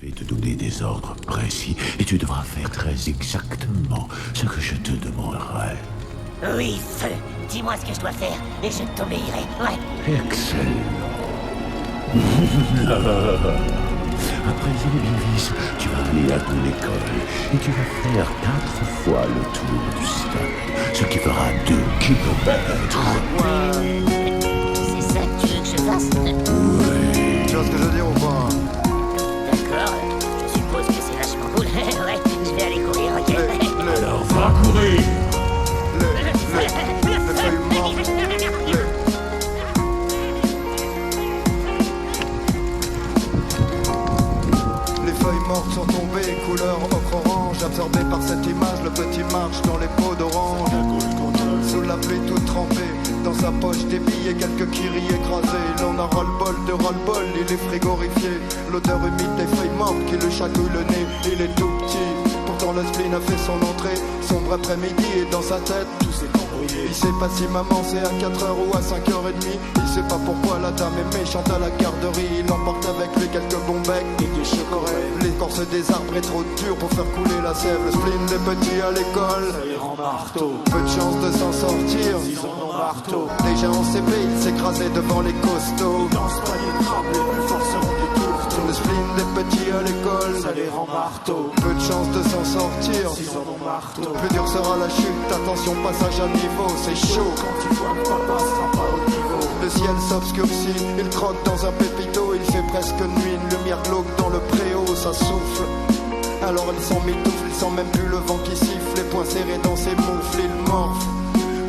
vais te donner des ordres précis et tu devras faire très exactement ce que je te demanderai. Oui, feu. Dis-moi ce que je dois faire et je t'obéirai. Ouais. Excellent. À présent, Beavis, tu vas aller à ton école et tu vas faire 4 fois le tour du stade, ce qui fera 2 kilomètres. C'est ça que tu veux que je fasse? Oui. Tu vois ce que je veux dire ou pas? D'accord. Je suppose que c'est vachement cool. Ouais, je vais aller courir, ok. Alors va courir. Les feuilles mortes. Les feuilles mortes sont tombées, couleur ocre-orange. Absorbées par cette image, le petit marche dans les pots d'orange. Sous la pluie toute trempée, dans sa poche des billets, quelques kiris écrasés. Il en a ras-le-bol de ras-le-bol, il est frigorifié. L'odeur humide des feuilles mortes qui le chatouille le nez, il est tout petit. Pourtant le spleen a fait son entrée, sombre après-midi et dans sa tête tout s'est embrouillé. Il sait pas si maman c'est à 4h ou à 5h30. Il sait pas pourquoi la dame est méchante à la garderie. Il emporte avec lui quelques bons becs et des chocorets. L'écorce des arbres est trop dure pour faire couler la sève. Le spleen des petits à l'école, ça les rend marteau. Peu de chance de s'en sortir, ils en ont marteau. Déjà en CP, il s'écrasait devant les costauds. Dans ce palier de crabe, les plus forts seront des tours. Le spleen des petits à l'école, ça les rend marteau. Peu de chance de s'en sortir, s'ils en ont marteau. Plus dur sera la chute, attention passage à niveau, c'est chaud. Quand tu vois que papa sera pas au niveau. Le ciel s'obscurcit, il croque dans un pépito. Il fait presque nuit, une lumière glauque dans le préau, ça souffle. Alors il s'en mitoufle, il sent même plus le vent qui siffle. Les poings serrés dans ses moufles, il morfle.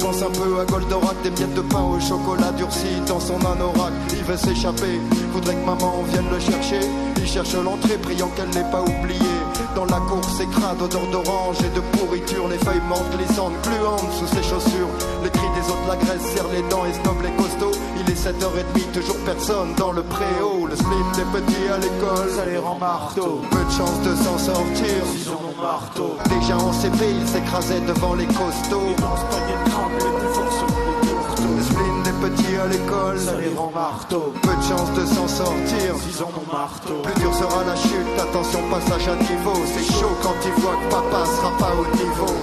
Pense un peu à Goldorak, des miettes de pain au chocolat durci dans son anorak. Il veut s'échapper, voudrait que maman vienne le chercher. Il cherche l'entrée, priant qu'elle n'ait pas oublié. Dans la cour, c'est crade, odeur d'orange et de pourriture. Les feuilles mortes glissantes, gluantes sous ses chaussures. Les cris des autres, la graisse, serre les dents et snob les costauds. Il est 7h30, toujours personne dans le préau. Le spleen des petits à l'école, ça les rend marteau. Peu de chance de s'en sortir, s'ils en ont marteau. Déjà en CP, il s'écrasait devant les costauds. Dans ce panier de crabe, les plus forts seront des tourteaux. Le spleen des petits à l'école, ça les rend marteau. Peu de chance de s'en sortir, s'ils en ont marteau. Plus dur sera la chute, attention passage à niveau. C'est chaud quand il voit que papa sera pas au niveau.